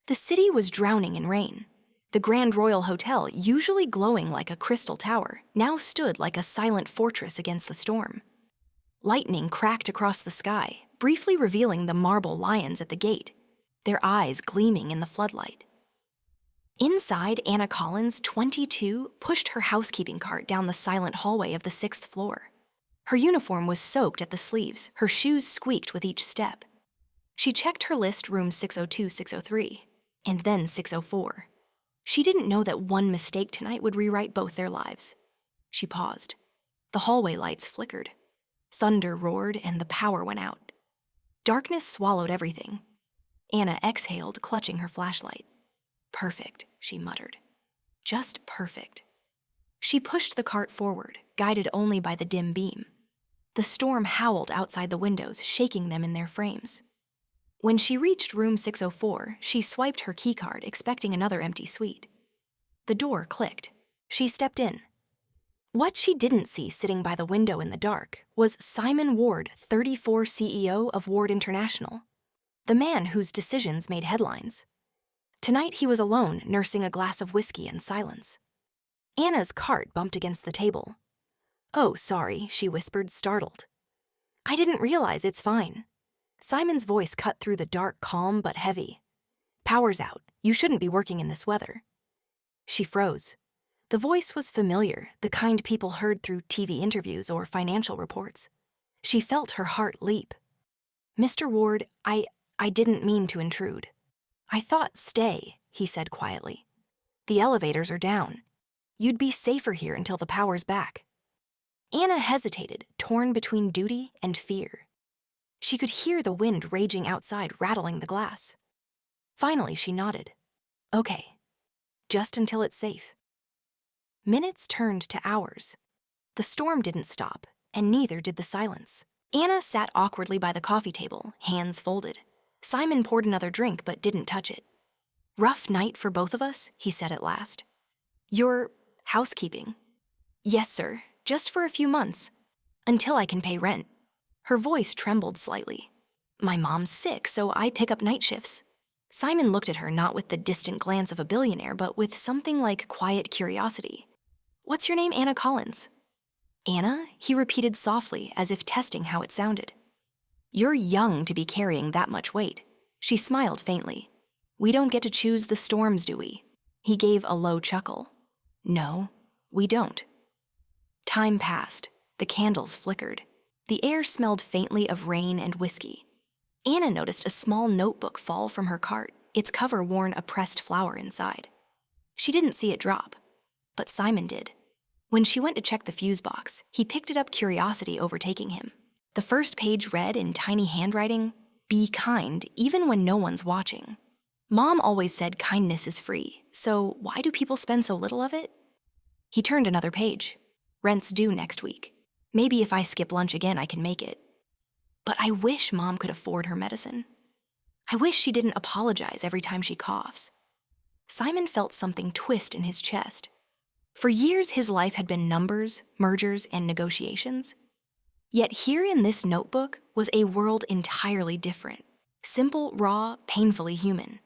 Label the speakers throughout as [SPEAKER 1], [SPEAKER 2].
[SPEAKER 1] The city was drowning in rain. The Grand Royal Hotel, usually glowing like a crystal tower, now stood like a silent fortress against the storm. Lightning cracked across the sky, briefly revealing the marble lions at the gate, their eyes gleaming in the floodlight. Inside, Anna Collins, 22, pushed her housekeeping cart down the silent hallway of the 6th floor. Her uniform was soaked at the sleeves, her shoes squeaked with each step. She checked her list, room 602, 603, and then 604. She didn't know that one mistake tonight would rewrite both their lives. She paused. The hallway lights flickered. Thunder roared and the power went out. Darkness swallowed everything. Anna exhaled, clutching her flashlight. Perfect, she muttered. Just perfect. She pushed the cart forward, guided only by the dim beam. The storm howled outside the windows, shaking them in their frames. When she reached room 604, she swiped her keycard, expecting another empty suite. The door clicked. She stepped in. What she didn't see sitting by the window in the dark was Simon Ward, 34, CEO of Ward International, the man whose decisions made headlines. Tonight he was alone, nursing a glass of whiskey in silence. Anna's cart bumped against the table. "Oh, sorry," she whispered, startled. "I didn't realize. It's fine." Simon's voice cut through the dark, calm but heavy. "Power's out. You shouldn't be working in this weather." She froze. The voice was familiar, the kind people heard through TV interviews or financial reports. She felt her heart leap. "Mr. Ward, I didn't mean to intrude." "I thought stay," he said quietly. "The elevators are down. You'd be safer here until the power's back." Anna hesitated, torn between duty and fear. She could hear the wind raging outside, rattling the glass. Finally, she nodded. "Okay. Just until it's safe." Minutes turned to hours. The storm didn't stop, and neither did the silence. Anna sat awkwardly by the coffee table, hands folded. Simon poured another drink but didn't touch it. "Rough night for both of us," he said at last. "You're housekeeping?" "Yes, sir. Just for a few months. Until I can pay rent." Her voice trembled slightly. "My mom's sick, so I pick up night shifts." Simon looked at her not with the distant glance of a billionaire, but with something like quiet curiosity. "What's your name, Anna Collins?" "Anna?" he repeated softly, as if testing how it sounded. "You're young to be carrying that much weight." She smiled faintly. "We don't get to choose the storms, do we?" He gave a low chuckle. "No, we don't." Time passed. The candles flickered. The air smelled faintly of rain and whiskey. Anna noticed a small notebook fall from her cart, its cover worn a pressed flower inside. She didn't see it drop, but Simon did. When she went to check the fuse box, he picked it up, curiosity overtaking him. The first page read in tiny handwriting, "Be kind, even when no one's watching." Mom always said kindness is free, so why do people spend so little of it? He turned another page. "Rent's due next week. Maybe if I skip lunch again, I can make it. But I wish Mom could afford her medicine. I wish she didn't apologize every time she coughs." Simon felt something twist in his chest. For years, his life had been numbers, mergers, and negotiations. Yet here in this notebook was a world entirely different. Simple, raw, painfully human.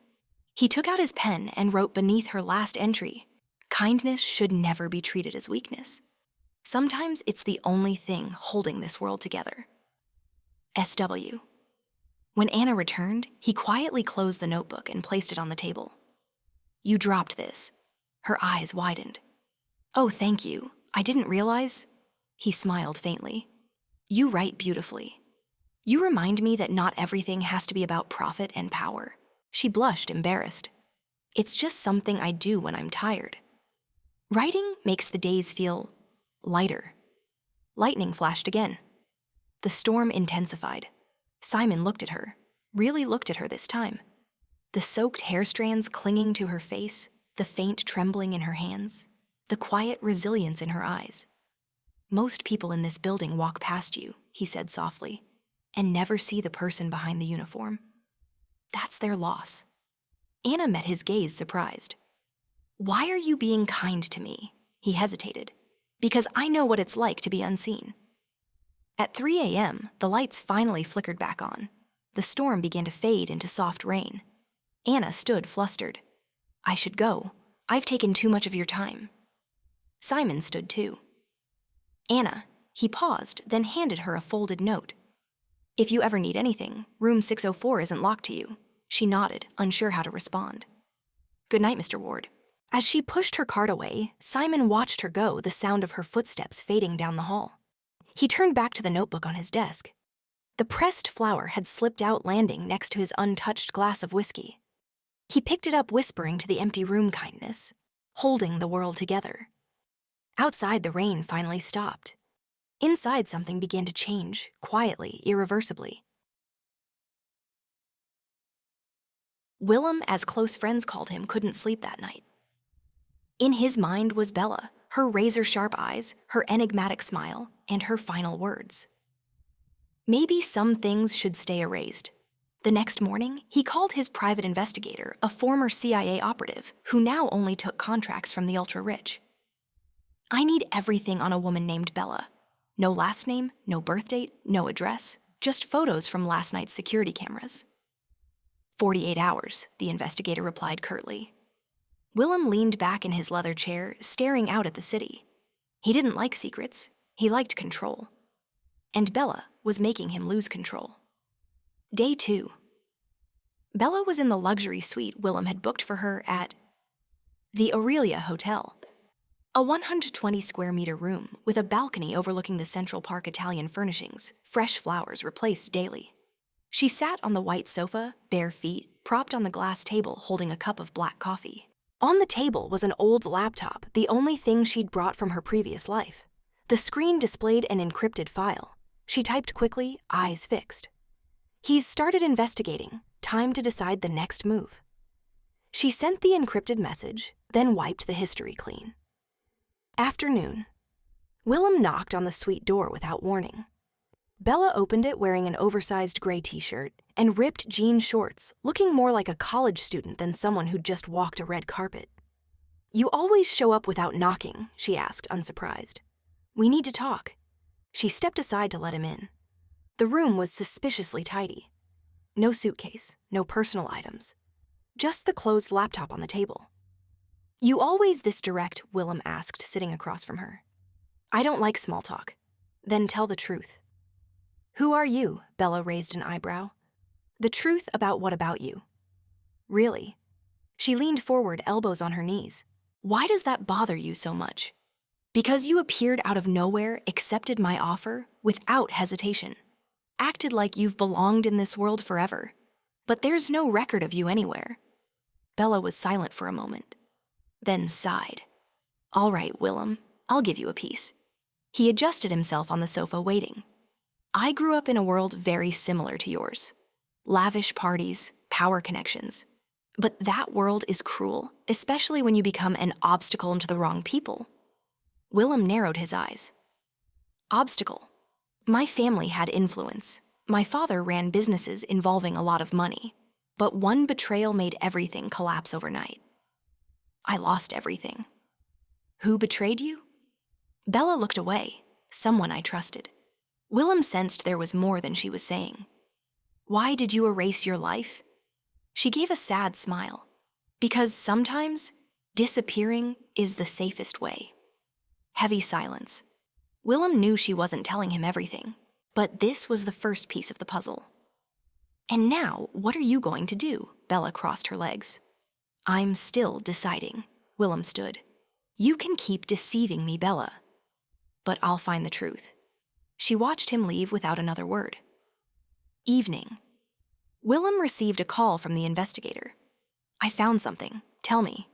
[SPEAKER 1] He took out his pen and wrote beneath her last entry, "Kindness should never be treated as weakness. Sometimes it's the only thing holding this world together. SW." When Anna returned, he quietly closed the notebook and placed it on the table. "You dropped this." Her eyes widened. "Oh, thank you. I didn't realize." He smiled faintly. "You write beautifully. You remind me that not everything has to be about profit and power." She blushed, embarrassed. "It's just something I do when I'm tired." Writing makes the days feel lighter. Lightning flashed again. The storm intensified. Simon looked at her, really looked at her this time. The soaked hair strands clinging to her face, the faint trembling in her hands, the quiet resilience in her eyes. "Most people in this building walk past you," he said softly, "and never see the person behind the uniform. That's their loss." Anna met his gaze, surprised. "Why are you being kind to me?" He hesitated. "Because I know what it's like to be unseen." At 3 a.m., the lights finally flickered back on. The storm began to fade into soft rain. Anna stood flustered. I should go. I've taken too much of your time. Simon stood too. Anna, he paused, then handed her a folded note. If you ever need anything, room 604 isn't locked to you. She nodded, unsure how to respond. Good night, Mr. Ward. As she pushed her card away, Simon watched her go, the sound of her footsteps fading down the hall. He turned back to the notebook on his desk. The pressed flower had slipped out, landing next to his untouched glass of whiskey. He picked it up, whispering to the empty room kindness, holding the world together. Outside, the rain finally stopped. Inside, something began to change, quietly, irreversibly. Willem, as close friends called him, couldn't sleep that night. In his mind was Bella, her razor-sharp eyes, her enigmatic smile, and her final words. Maybe some things should stay erased. The next morning, he called his private investigator, a former CIA operative who now only took contracts from the ultra-rich. I need everything on a woman named Bella. No last name, no birth date, no address, just photos from last night's security cameras. 48 hours, the investigator replied curtly. Willem leaned back in his leather chair, staring out at the city. He didn't like secrets. He liked control. And Bella was making him lose control. Day 2. Bella was in the luxury suite Willem had booked for her at the Aurelia Hotel, a 120 square meter room with a balcony overlooking the Central Park Italian furnishings, fresh flowers replaced daily. She sat on the white sofa, bare feet, propped on the glass table holding a cup of black coffee. On the table was an old laptop, the only thing she'd brought from her previous life. The screen displayed an encrypted file. She typed quickly, eyes fixed. He's started investigating. Time to decide the next move. She sent the encrypted message, then wiped the history clean. Afternoon. Willem knocked on the suite door without warning. Bella opened it wearing an oversized gray t-shirt and ripped jean shorts, looking more like a college student than someone who'd just walked a red carpet. You always show up without knocking, she asked, unsurprised. We need to talk. She stepped aside to let him in. The room was suspiciously tidy. No suitcase, no personal items. Just the closed laptop on the table. You always this direct, Willem asked, sitting across from her. I don't like small talk. Then tell the truth. Who are you? Bella raised an eyebrow. The truth about what about you? Really? She leaned forward, elbows on her knees. Why does that bother you so much? Because you appeared out of nowhere, accepted my offer, without hesitation. Acted like you've belonged in this world forever. But there's no record of you anywhere. Bella was silent for a moment, then sighed. All right, Willem, I'll give you a piece. He adjusted himself on the sofa, waiting. I grew up in a world very similar to yours. Lavish parties, power connections. But that world is cruel, especially when you become an obstacle to the wrong people. Willem narrowed his eyes. Obstacle. My family had influence. My father ran businesses involving a lot of money. But one betrayal made everything collapse overnight. I lost everything. Who betrayed you? Bella looked away. Someone I trusted. Willem sensed there was more than she was saying. Why did you erase your life? She gave a sad smile. Because sometimes, disappearing is the safest way. Heavy silence. Willem knew she wasn't telling him everything, but this was the first piece of the puzzle. And now, what are you going to do? Bella crossed her legs. I'm still deciding. Willem stood. You can keep deceiving me, Bella. But I'll find the truth. She watched him leave without another word. Evening. Willem received a call from the investigator. I found something. Tell me.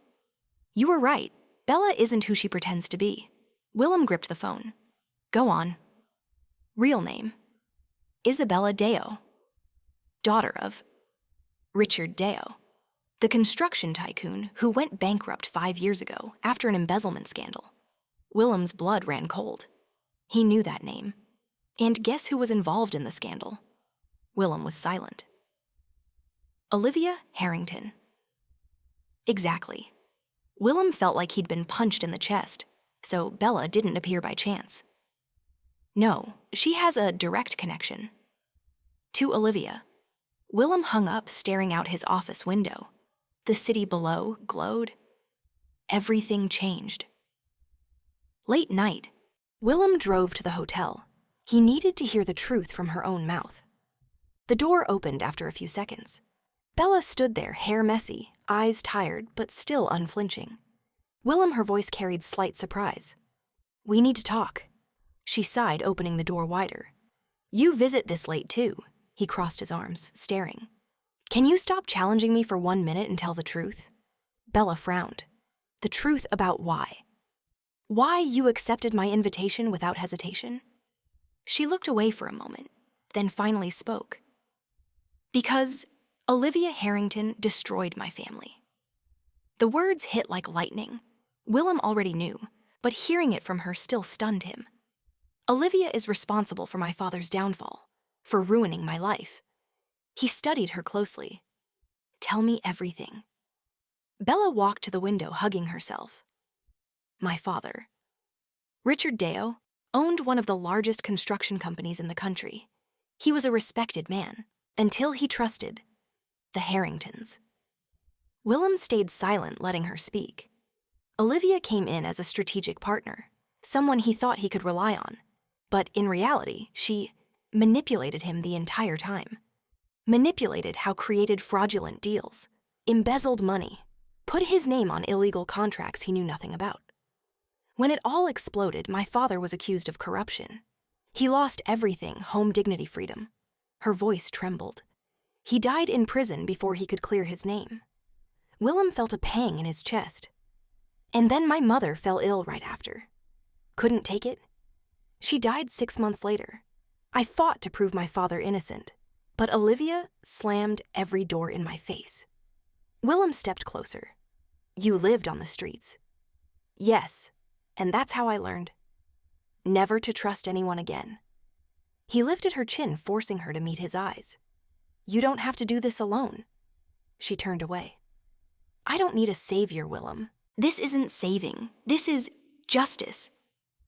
[SPEAKER 1] You were right. Bella isn't who she pretends to be. Willem gripped the phone. Go on. Real name. Isabella Deo. Daughter of Richard Deo, the construction tycoon who went bankrupt 5 years ago after an embezzlement scandal. Willem's blood ran cold. He knew that name. And guess who was involved in the scandal? Willem was silent. Olivia Harrington. Exactly. Willem felt like he'd been punched in the chest, so Bella didn't appear by chance. No, she has a direct connection. To Olivia. Willem hung up, staring out his office window. The city below glowed. Everything changed. Late night, Willem drove to the hotel. He needed to hear the truth from her own mouth. The door opened after a few seconds. Bella stood there, hair messy, eyes tired, but still unflinching. Willem, her voice carried slight surprise. "We need to talk." She sighed, opening the door wider. "You visit this late too." He crossed his arms, staring. "Can you stop challenging me for 1 minute and tell the truth?" Bella frowned. "The truth about why? Why you accepted my invitation without hesitation?" She looked away for a moment, then finally spoke. "Because Olivia Harrington destroyed my family." The words hit like lightning. Willem already knew, but hearing it from her still stunned him. "Olivia is responsible for my father's downfall, for ruining my life." He studied her closely. "Tell me everything." Bella walked to the window, hugging herself. "My father, Richard Deo, owned one of the largest construction companies in the country. He was a respected man, until he trusted the Harringtons." Willem stayed silent, letting her speak. Olivia came in as a strategic partner, someone he thought he could rely on. But in reality, she manipulated him the entire time. Manipulated how created fraudulent deals, embezzled money, put his name on illegal contracts he knew nothing about. When it all exploded, my father was accused of corruption. He lost everything, home, dignity, freedom. Her voice trembled. He died in prison before he could clear his name. Willem felt a pang in his chest. And then my mother fell ill right after. Couldn't take it. She died 6 months later. I fought to prove my father innocent, but Olivia slammed every door in my face. Willem stepped closer. "You lived on the streets." "Yes, and that's how I learned. Never to trust anyone again." He lifted her chin, forcing her to meet his eyes. "You don't have to do this alone." She turned away. "I don't need a savior, Willem. This isn't saving. This is justice."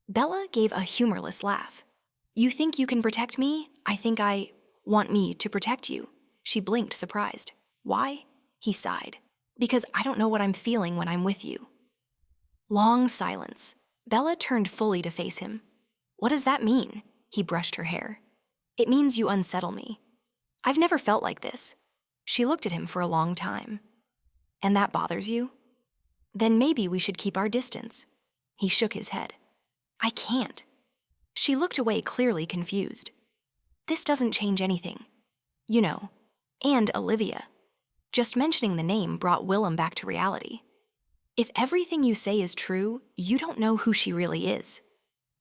[SPEAKER 1] Bella gave a humorless laugh. "You think you can protect me? I think I want me to protect you." She blinked, surprised. "Why?" He sighed. "Because I don't know what I'm feeling when I'm with you." Long silence. Bella turned fully to face him. "What does that mean?" He brushed her hair. "It means you unsettle me. I've never felt like this." She looked at him for a long time. "And that bothers you? Then maybe we should keep our distance." He shook his head. "I can't." She looked away, clearly confused. "This doesn't change anything. You know, and Olivia." Just mentioning the name brought Willem back to reality. "If everything you say is true, you don't know who she really is."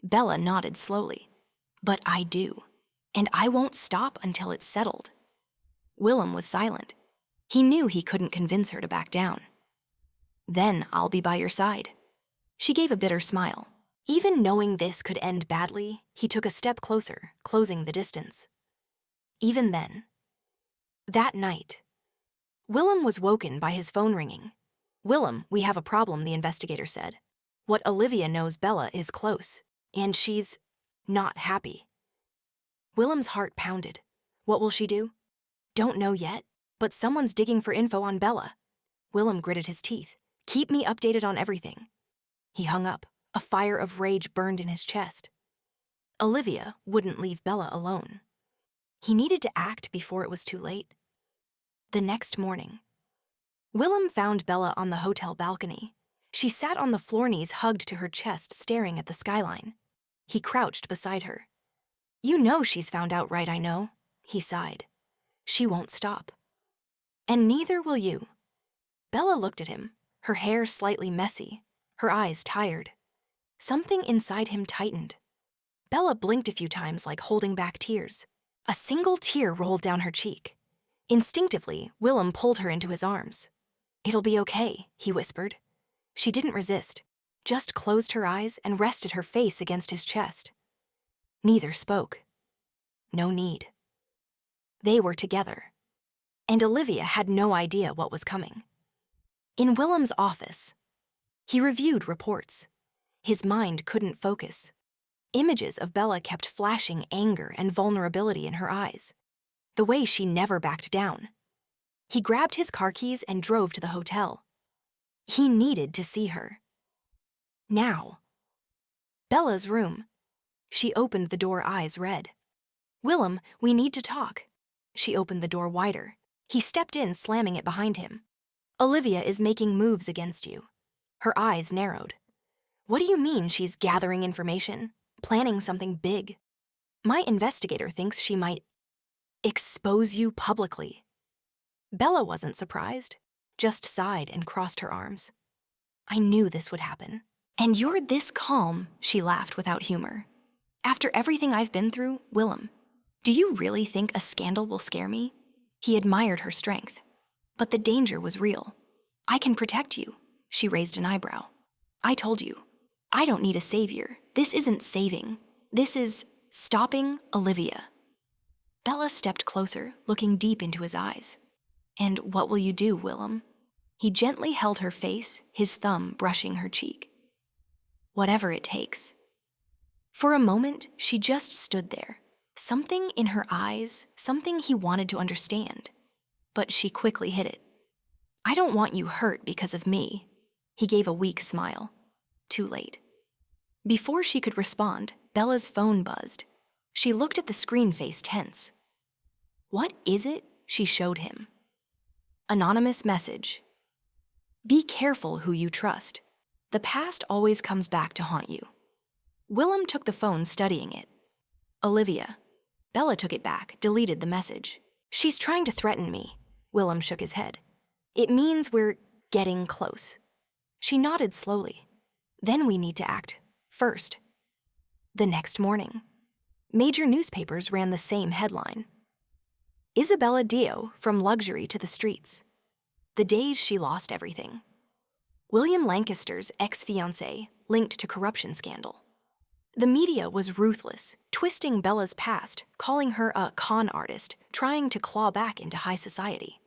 [SPEAKER 1] Bella nodded slowly. "But I do, and I won't stop until it's settled." Willem was silent. He knew he couldn't convince her to back down. "Then I'll be by your side." She gave a bitter smile. Even knowing this could end badly, he took a step closer, closing the distance. Even then, that night, Willem was woken by his phone ringing. "Willem, we have a problem," the investigator said. "What Olivia knows, Bella is close, and she's not happy." Willem's heart pounded. What will she do? Don't know yet, but someone's digging for info on Bella. Willem gritted his teeth. "Keep me updated on everything." He hung up. A fire of rage burned in his chest. Olivia wouldn't leave Bella alone. He needed to act before it was too late. The next morning, Willem found Bella on the hotel balcony. She sat on the floor, knees hugged to her chest, staring at the skyline. He crouched beside her. "You know she's found out, right?" "I know," he sighed. "She won't stop. And neither will you." Bella looked at him, her hair slightly messy, her eyes tired. Something inside him tightened. Bella blinked a few times, like holding back tears. A single tear rolled down her cheek. Instinctively, Willem pulled her into his arms. "It'll be okay," he whispered. She didn't resist, just closed her eyes and rested her face against his chest. Neither spoke. No need. They were together. And Olivia had no idea what was coming. In Willem's office, he reviewed reports. His mind couldn't focus. Images of Bella kept flashing, anger and vulnerability in her eyes, the way she never backed down. He grabbed his car keys and drove to the hotel. He needed to see her. Now. Bella's room. She opened the door, eyes red. Willem, we need to talk. She opened the door wider. He stepped in, slamming it behind him. Olivia is making moves against you. Her eyes narrowed. What do you mean she's gathering information? Planning something big? My investigator thinks she might expose you publicly. Bella wasn't surprised, just sighed and crossed her arms. I knew this would happen. And you're this calm, she laughed without humor. After everything I've been through, Willem, do you really think a scandal will scare me? He admired her strength. But the danger was real. I can protect you. She raised an eyebrow. I told you. I don't need a savior. This isn't saving. This is stopping Olivia. Bella stepped closer, looking deep into his eyes. And what will you do, Willem? He gently held her face, his thumb brushing her cheek. Whatever it takes. For a moment, she just stood there. Something in her eyes, something he wanted to understand. But she quickly hid it. I don't want you hurt because of me. He gave a weak smile. Too late. Before she could respond, Bella's phone buzzed. She looked at the screen, face tense. What is it? She showed him. Anonymous message. Be careful who you trust. The past always comes back to haunt you. Willem took the phone, studying it. Olivia. Bella took it back, deleted the message. She's trying to threaten me. Willem shook his head. It means we're getting close. She nodded slowly. Then we need to act first. The next morning, major newspapers ran the same headline. Isabella Dio from luxury to the streets. The days she lost everything. William Lancaster's ex-fiancée linked to corruption scandal. The media was ruthless, twisting Bella's past, calling her a con artist, trying to claw back into high society.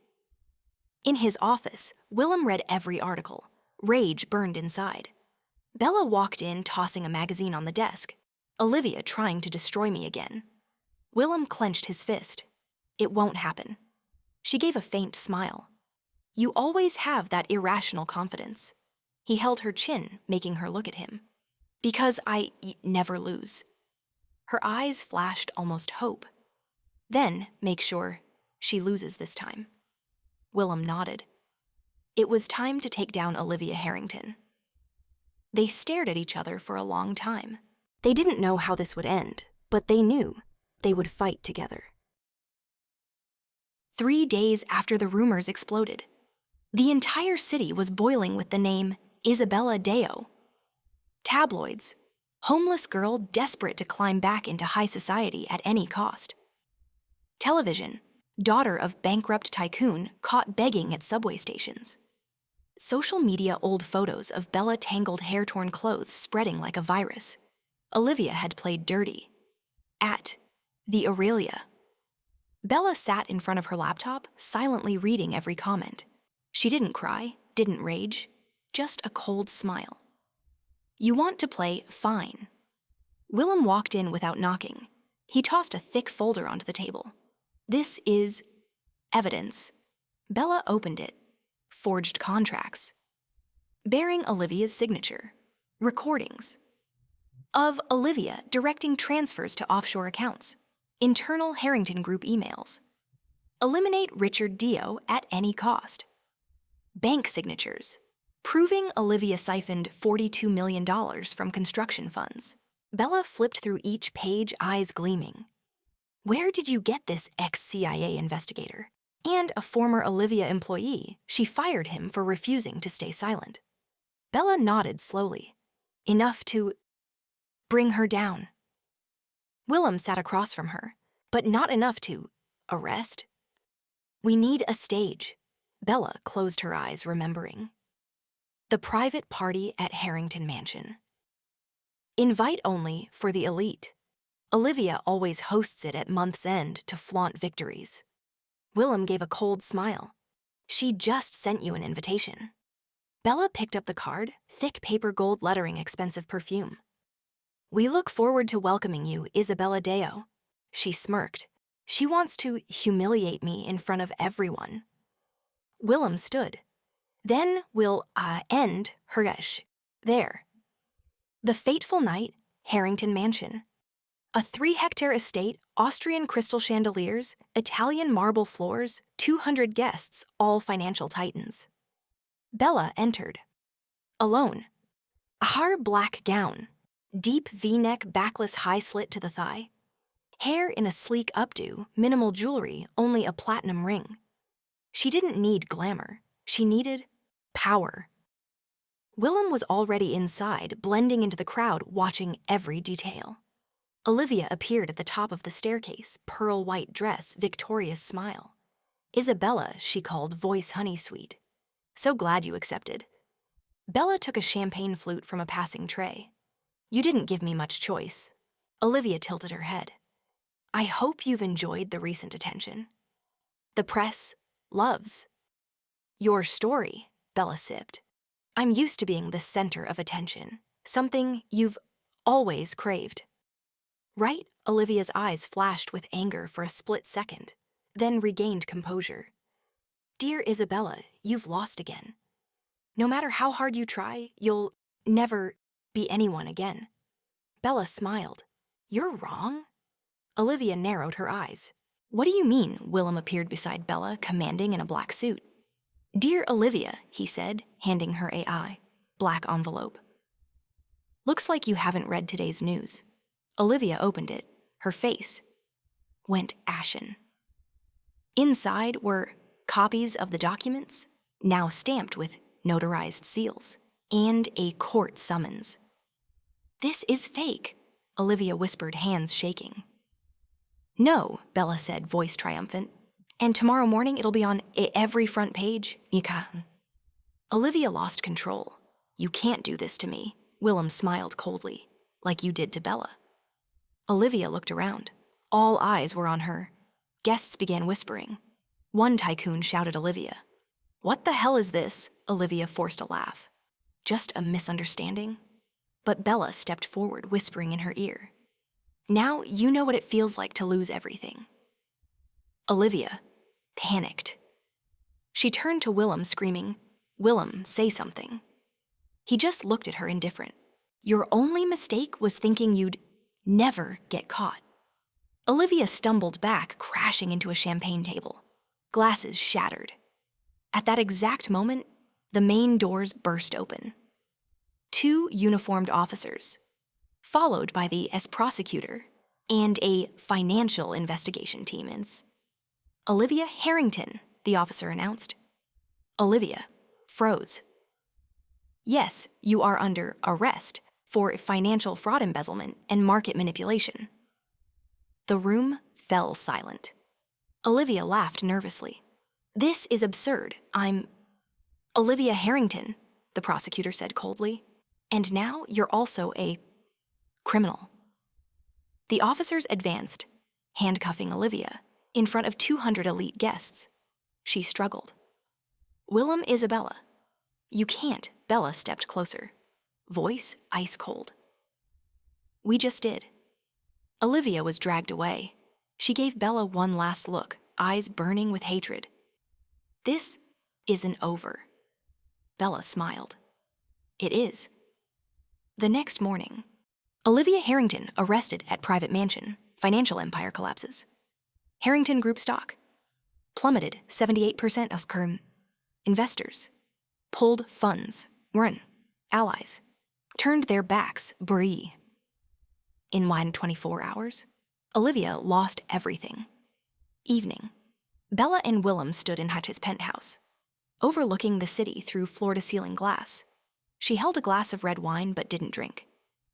[SPEAKER 1] In his office, Willem read every article. Rage burned inside. Bella walked in, tossing a magazine on the desk. Olivia trying to destroy me again. Willem clenched his fist. It won't happen. She gave a faint smile. You always have that irrational confidence. He held her chin, making her look at him. Because I never lose. Her eyes flashed almost hope. Then, make sure she loses this time. Willem nodded. It was time to take down Olivia Harrington. They stared at each other for a long time. They didn't know how this would end, but they knew they would fight together. 3 days after the rumors exploded, the entire city was boiling with the name Isabella Dio. Tabloids, homeless girl desperate to climb back into high society at any cost. Television, daughter of bankrupt tycoon caught begging at subway stations. Social media, old photos of Bella tangled hair-torn clothes spreading like a virus. Olivia had played dirty. At the Aurelia. Bella sat in front of her laptop, silently reading every comment. She didn't cry, didn't rage, just a cold smile. You want to play, fine. Willem walked in without knocking. He tossed a thick folder onto the table. This is evidence. Bella opened it. Forged contracts. Bearing Olivia's signature. Recordings. Of Olivia directing transfers to offshore accounts. Internal Harrington Group emails. Eliminate Richard Dio at any cost. Bank signatures. Proving Olivia siphoned $42 million from construction funds. Bella flipped through each page, eyes gleaming. Where did you get this ex-CIA investigator? And a former Olivia employee, she fired him for refusing to stay silent. Bella nodded slowly. Enough to bring her down. Willem sat across from her, but not enough to arrest. We need a stage. Bella closed her eyes, remembering. The private party at Harrington Mansion. Invite only for the elite. Olivia always hosts it at month's end to flaunt victories. Willem gave a cold smile. She just sent you an invitation. Bella picked up the card, thick paper gold lettering, expensive perfume. We look forward to welcoming you, Isabella Dio. She smirked. She wants to humiliate me in front of everyone. Willem stood. Then we'll, end Hergesh. There. The fateful night, Harrington Mansion. A 3-hectare estate, Austrian crystal chandeliers, Italian marble floors, 200 guests, all financial titans. Bella entered. Alone. A hard black gown, deep V-neck backless high slit to the thigh. Hair in a sleek updo, minimal jewelry, only a platinum ring. She didn't need glamour. She needed power. Willem was already inside, blending into the crowd, watching every detail. Olivia appeared at the top of the staircase, pearl-white dress, victorious smile. Isabella, she called, voice honey sweet. So glad you accepted. Bella took a champagne flute from a passing tray. You didn't give me much choice. Olivia tilted her head. I hope you've enjoyed the recent attention. The press loves your story, Bella sipped. I'm used to being the center of attention, something you've always craved. Right? Olivia's eyes flashed with anger for a split second, then regained composure. Dear Isabella, you've lost again. No matter how hard you try, you'll never be anyone again. Bella smiled. You're wrong? Olivia narrowed her eyes. What do you mean? Willem appeared beside Bella, commanding in a black suit. Dear Olivia, he said, handing her a black envelope. Looks like you haven't read today's news. Olivia opened it. Her face went ashen. Inside were copies of the documents, now stamped with notarized seals, and a court summons. This is fake, Olivia whispered, hands shaking. No, Bella said, voice triumphant. And tomorrow morning it'll be on every front page. Olivia lost control. You can't do this to me. Willem smiled coldly, like you did to Bella. Olivia looked around. All eyes were on her. Guests began whispering. One tycoon shouted Olivia. What the hell is this? Olivia forced a laugh. Just a misunderstanding? But Bella stepped forward, whispering in her ear. Now you know what it feels like to lose everything. Olivia panicked. She turned to Willem, screaming, Willem, say something. He just looked at her indifferent. Your only mistake was thinking you'd never get caught. Olivia stumbled back, crashing into a champagne table. Glasses shattered. At that exact moment, the main doors burst open. 2 uniformed officers, followed by the prosecutor and a financial investigation team. Olivia Harrington, the officer announced. Olivia froze. Yes, you are under arrest for financial fraud, embezzlement, and market manipulation. The room fell silent. Olivia laughed nervously. This is absurd. I'm Olivia Harrington, the prosecutor said coldly. And now you're also a criminal. The officers advanced, handcuffing Olivia, in front of 200 elite guests. She struggled. Willem, Isabella. You can't. Bella stepped closer, voice ice cold. We just did. Olivia was dragged away. She gave Bella one last look, eyes burning with hatred. This isn't over. Bella smiled. It is. The next morning, Olivia Harrington arrested at private mansion. Financial empire collapses. Harrington Group stock plummeted 78% as investors pulled funds, run, allies, turned their backs, brie. In 24 hours, Olivia lost everything. Evening. Bella and Willem stood in Hutch's penthouse, overlooking the city through floor-to-ceiling glass. She held a glass of red wine but didn't drink.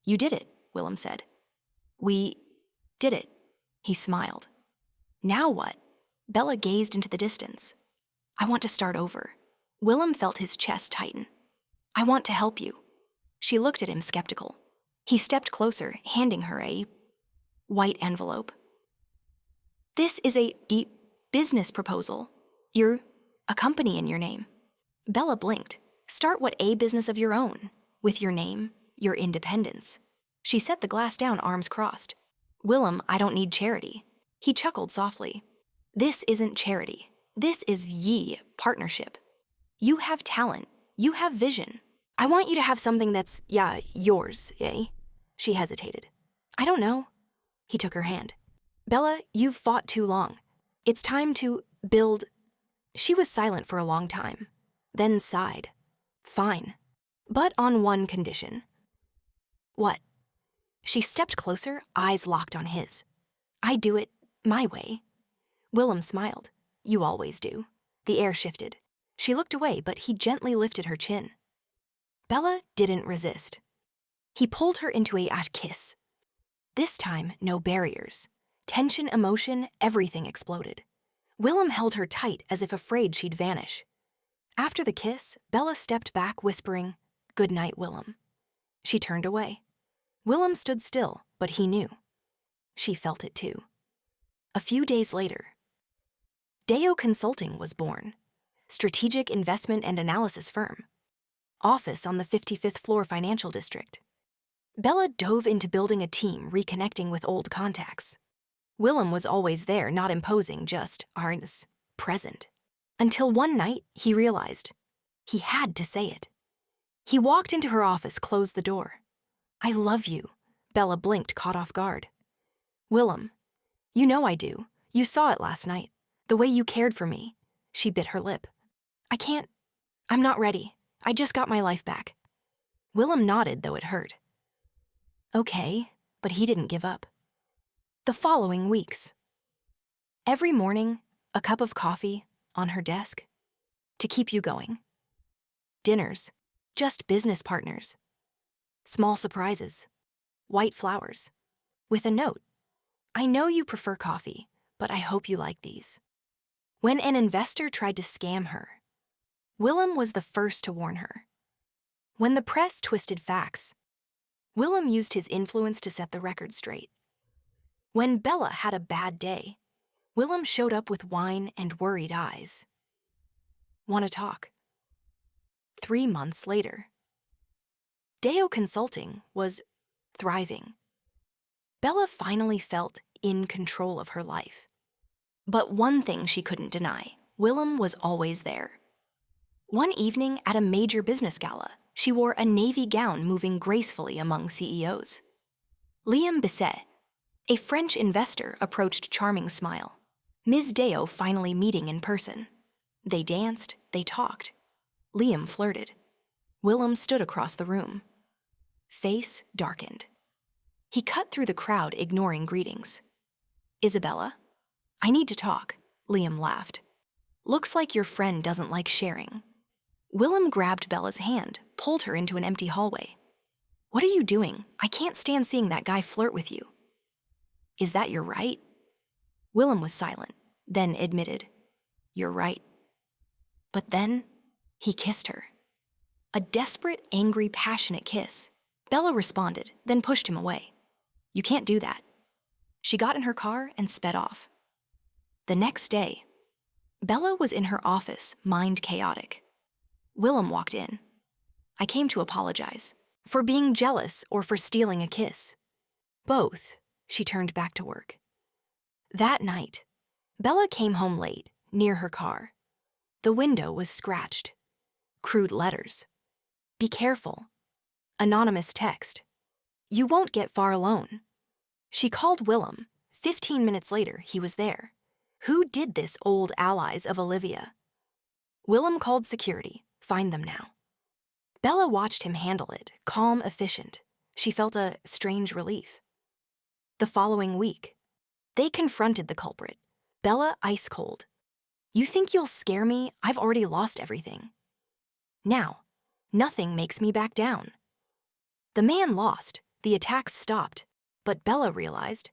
[SPEAKER 1] You did it, Willem said. We did it, he smiled. Now what? Bella gazed into the distance. I want to start over. Willem felt his chest tighten. I want to help you. She looked at him skeptical. He stepped closer, handing her a white envelope. This is a business proposal. You're a company in your name. Bella blinked. Start a business of your own, with your name, your independence. She set the glass down, arms crossed. Willem, I don't need charity. He chuckled softly. This isn't charity. This is ye partnership. You have talent. You have vision. I want you to have something that's, yours, eh? She hesitated. I don't know. He took her hand. Bella, you've fought too long. It's time to build. She was silent for a long time, then sighed. Fine. But on one condition. What? She stepped closer, eyes locked on his. I do it my way. Willem smiled. You always do. The air shifted. She looked away, but he gently lifted her chin. Bella didn't resist. He pulled her into a kiss. This time, no barriers. Tension, emotion, everything exploded. Willem held her tight as if afraid she'd vanish. After the kiss, Bella stepped back, whispering, Good night, Willem. She turned away. Willem stood still, but he knew. She felt it too. A few days later, Deo Consulting was born. Strategic investment and analysis firm. Office on the 55th floor financial district. Bella dove into building a team, reconnecting with old contacts. Willem was always there, not imposing, just present. Until one night, he realized he had to say it. He walked into her office, closed the door. I love you. Bella blinked, caught off guard. Willem, you know I do. You saw it last night. The way you cared for me. She bit her lip. I'm not ready. I just got my life back. Willem nodded, though it hurt. Okay, but he didn't give up. The following weeks. Every morning, a cup of coffee on her desk to keep you going. Dinners, just business partners. Small surprises, white flowers, with a note. I know you prefer coffee, but I hope you like these. When an investor tried to scam her, Willem was the first to warn her. When the press twisted facts, Willem used his influence to set the record straight. When Bella had a bad day, Willem showed up with wine and worried eyes. Want to talk? 3 months later, Deo Consulting was thriving. Bella finally felt in control of her life. But one thing she couldn't deny, Willem was always there. One evening at a major business gala, she wore a navy gown moving gracefully among CEOs. Liam Bisset, a French investor, approached, charming smile. Ms. Deo finally meeting in person. They danced, they talked. Liam flirted. Willem stood across the room. Face darkened. He cut through the crowd, ignoring greetings. Isabella? I need to talk, Liam laughed. Looks like your friend doesn't like sharing. Willem grabbed Bella's hand, pulled her into an empty hallway. What are you doing? I can't stand seeing that guy flirt with you. Is that your right? Willem was silent, then admitted, You're right. But then, he kissed her. A desperate, angry, passionate kiss. Bella responded, then pushed him away. You can't do that. She got in her car and sped off. The next day, Bella was in her office, mind chaotic. Willem walked in. I came to apologize. For being jealous or for stealing a kiss. Both. She turned back to work. That night, Bella came home late, near her car. The window was scratched. Crude letters. Be careful. Anonymous text. You won't get far alone. She called Willem. 15 minutes later, he was there. Who did this, old allies of Olivia? Willem called security. Find them now. Bella watched him handle it, calm, efficient. She felt a strange relief. The following week, they confronted the culprit. Bella ice cold. You think you'll scare me? I've already lost everything. Now, nothing makes me back down. The man lost. The attacks stopped. But Bella realized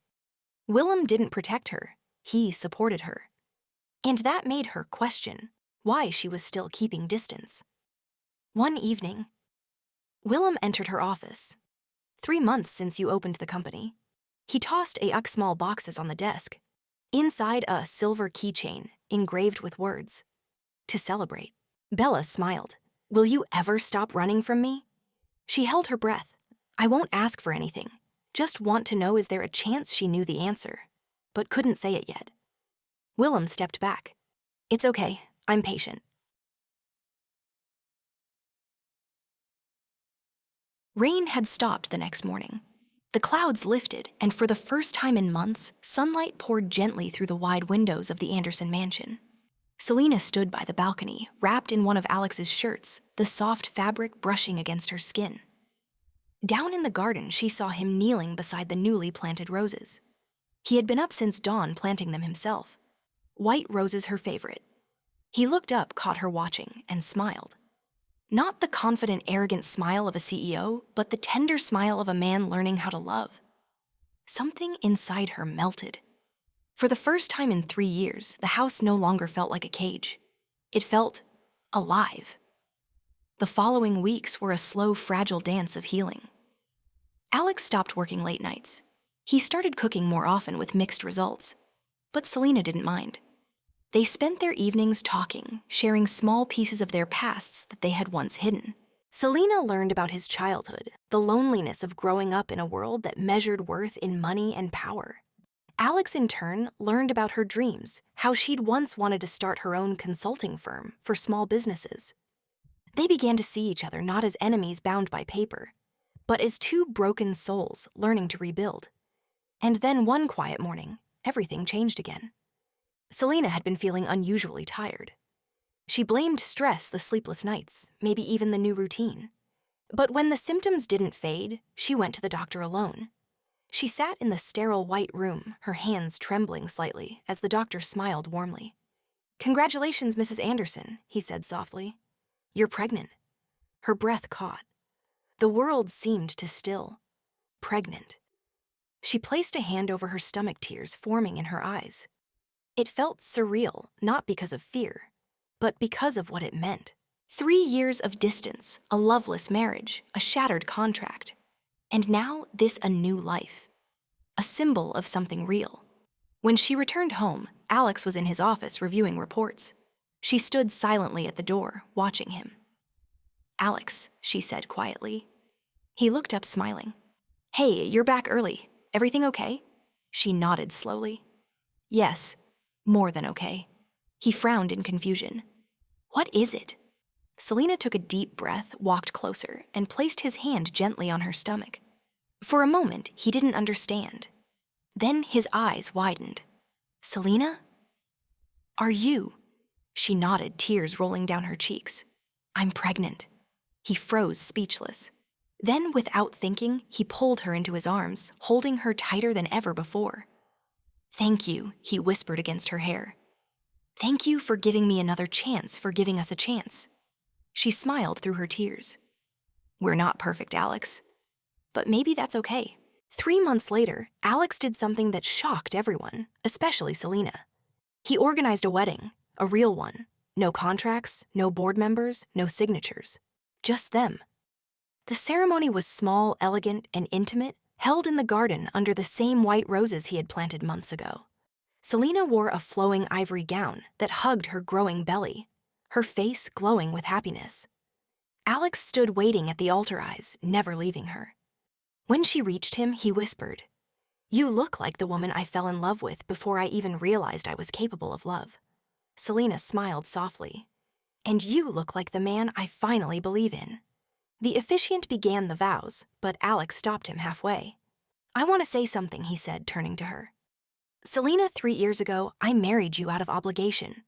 [SPEAKER 1] Willem didn't protect her. He supported her. And that made her question why she was still keeping distance. One evening, Willem entered her office. 3 months since you opened the company. He tossed a small boxes on the desk. Inside, a silver keychain engraved with words. To celebrate. Bella smiled. Will you ever stop running from me? She held her breath. I won't ask for anything. Just want to know, is there a chance she knew the answer, but couldn't say it yet. Willem stepped back. It's okay. I'm patient. Rain had stopped the next morning. The clouds lifted, and for the first time in months, sunlight poured gently through the wide windows of the Anderson mansion. Selena stood by the balcony, wrapped in one of Alex's shirts, the soft fabric brushing against her skin. Down in the garden, she saw him kneeling beside the newly planted roses. He had been up since dawn planting them himself. White roses her favorite. He looked up, caught her watching, and smiled. Not the confident, arrogant smile of a CEO, but the tender smile of a man learning how to love. Something inside her melted. For the first time in 3 years, the house no longer felt like a cage. It felt alive. The following weeks were a slow, fragile dance of healing. Alex stopped working late nights. He started cooking more often with mixed results. But Selena didn't mind. They spent their evenings talking, sharing small pieces of their pasts that they had once hidden. Selena learned about his childhood, the loneliness of growing up in a world that measured worth in money and power. Alex, in turn, learned about her dreams, how she'd once wanted to start her own consulting firm for small businesses. They began to see each other not as enemies bound by paper, but as two broken souls learning to rebuild. And then one quiet morning, everything changed again. Selena had been feeling unusually tired. She blamed stress, the sleepless nights, maybe even the new routine. But when the symptoms didn't fade, she went to the doctor alone. She sat in the sterile white room, her hands trembling slightly, as the doctor smiled warmly. "Congratulations, Mrs. Anderson," he said softly. "You're pregnant." Her breath caught. The world seemed to still. Pregnant. She placed a hand over her stomach, tears forming in her eyes. It felt surreal, not because of fear, but because of what it meant. 3 years of distance, a loveless marriage, a shattered contract. And now this a new life. A symbol of something real. When she returned home, Alex was in his office reviewing reports. She stood silently at the door, watching him. "Alex," she said quietly. He looked up, smiling. "Hey, you're back early. Everything okay?" She nodded slowly. "Yes, more than okay." He frowned in confusion. "What is it?" Selena took a deep breath, walked closer, and placed his hand gently on her stomach. For a moment, he didn't understand. Then his eyes widened. "Selena? Are you?" She nodded, tears rolling down her cheeks. "I'm pregnant." He froze, speechless. Then, without thinking, he pulled her into his arms, holding her tighter than ever before. "Thank you," he whispered against her hair. "Thank you for giving me another chance, for giving us a chance." She smiled through her tears. "We're not perfect, Alex. But maybe that's okay." 3 months later, Alex did something that shocked everyone, especially Selena. He organized a wedding, a real one. No contracts, no board members, no signatures. Just them. The ceremony was small, elegant, and intimate, held in the garden under the same white roses he had planted months ago. Selena wore a flowing ivory gown that hugged her growing belly, her face glowing with happiness. Alex stood waiting at the altar, eyes never leaving her. When she reached him, he whispered, "You look like the woman I fell in love with before I even realized I was capable of love." Selena smiled softly. "And you look like the man I finally believe in." The officiant began the vows, but Alex stopped him halfway. "I want to say something," he said, turning to her. "Selena, 3 years ago, I married you out of obligation.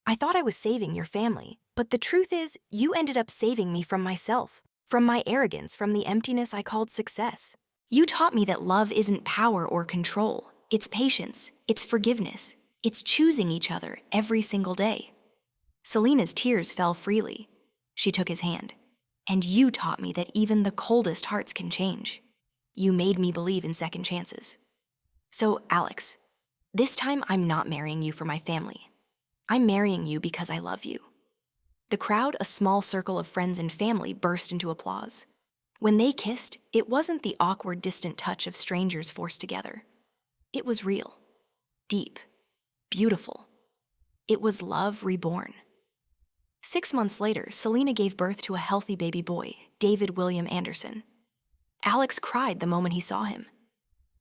[SPEAKER 1] I thought I was saving your family, but the truth is, you ended up saving me from myself, from my arrogance, from the emptiness I called success. You taught me that love isn't power or control. It's patience, it's forgiveness, it's choosing each other every single day." Selena's tears fell freely. She took his hand. "And you taught me that even the coldest hearts can change. You made me believe in second chances. So, Alex, this time I'm not marrying you for my family. I'm marrying you because I love you." The crowd, a small circle of friends and family, burst into applause. When they kissed, it wasn't the awkward, distant touch of strangers forced together. It was real, deep, beautiful. It was love reborn. 6 months later, Selena gave birth to a healthy baby boy, David William Anderson. Alex cried the moment he saw him.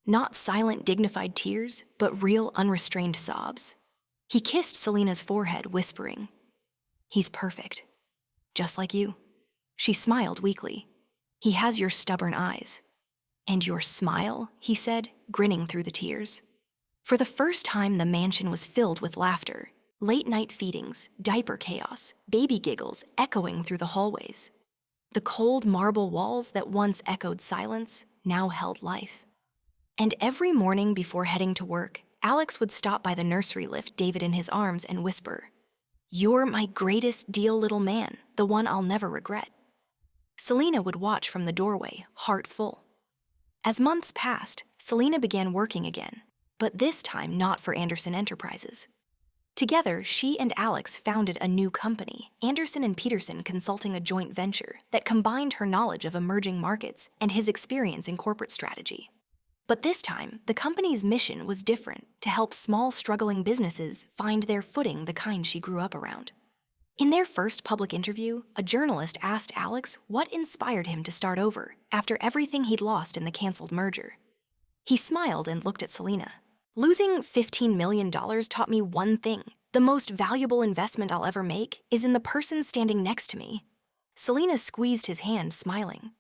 [SPEAKER 1] Not silent, dignified tears, but real, unrestrained sobs. He kissed Selena's forehead, whispering, "He's perfect. Just like you." She smiled weakly. "He has your stubborn eyes." "And your smile," he said, grinning through the tears. For the first time, the mansion was filled with laughter. Late-night feedings, diaper chaos, baby giggles echoing through the hallways. The cold marble walls that once echoed silence now held life. And every morning before heading to work, Alex would stop by the nursery, lift David in his arms, and whisper, "You're my greatest deal, little man, the one I'll never regret." Selena would watch from the doorway, heart full. As months passed, Selena began working again, but this time not for Anderson Enterprises. Together, she and Alex founded a new company, Anderson and Peterson Consulting, a joint venture that combined her knowledge of emerging markets and his experience in corporate strategy. But this time, the company's mission was different: to help small, struggling businesses find their footing, the kind she grew up around. In their first public interview, a journalist asked Alex what inspired him to start over after everything he'd lost in the canceled merger. He smiled and looked at Selena. "Losing $15 million taught me one thing. The most valuable investment I'll ever make is in the person standing next to me." Selena squeezed his hand, smiling.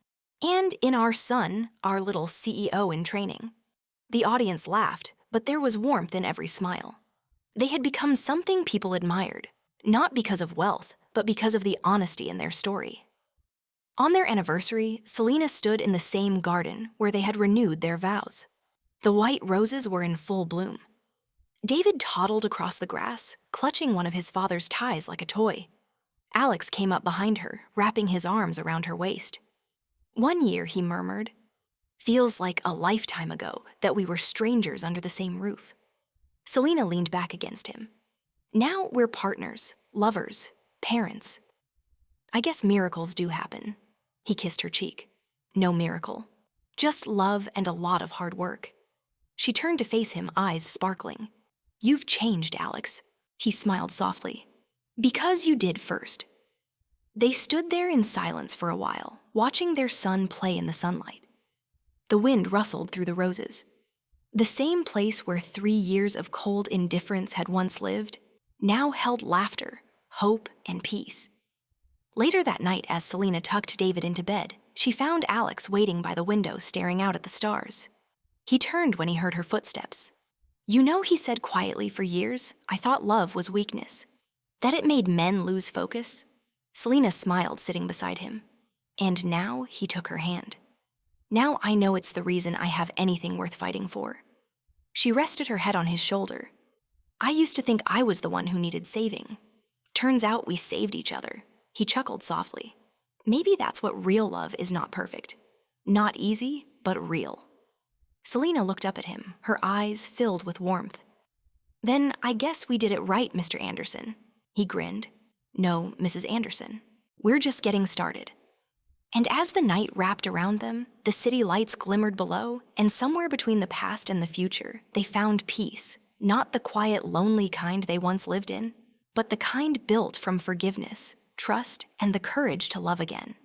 [SPEAKER 1] "And in our son, our little CEO in training." The audience laughed, but there was warmth in every smile. They had become something people admired, not because of wealth, but because of the honesty in their story. On their anniversary, Selena stood in the same garden where they had renewed their vows. The white roses were in full bloom. David toddled across the grass, clutching one of his father's ties like a toy. Alex came up behind her, wrapping his arms around her waist. "One year," he murmured. "Feels like a lifetime ago that we were strangers under the same roof." Selena leaned back against him. "Now we're partners, lovers, parents. I guess miracles do happen." He kissed her cheek. "No miracle. Just love and a lot of hard work." She turned to face him, eyes sparkling. "You've changed, Alex." He smiled softly. "Because you did first." They stood there in silence for a while, watching their son play in the sunlight. The wind rustled through the roses. The same place where 3 years of cold indifference had once lived now held laughter, hope, and peace. Later that night, as Selena tucked David into bed, she found Alex waiting by the window, staring out at the stars. He turned when he heard her footsteps. "You know," he said quietly, "for years, I thought love was weakness, that it made men lose focus." Selena smiled, sitting beside him. "And now," he took her hand, "now I know it's the reason I have anything worth fighting for." She rested her head on his shoulder. "I used to think I was the one who needed saving. Turns out we saved each other." He chuckled softly. "Maybe that's what real love is: not perfect. Not easy, but real." Selena looked up at him, her eyes filled with warmth. "Then I guess we did it right, Mr. Anderson." He grinned. "No, Mrs. Anderson. We're just getting started." And as the night wrapped around them, the city lights glimmered below, and somewhere between the past and the future, they found peace, not the quiet, lonely kind they once lived in, but the kind built from forgiveness, trust, and the courage to love again.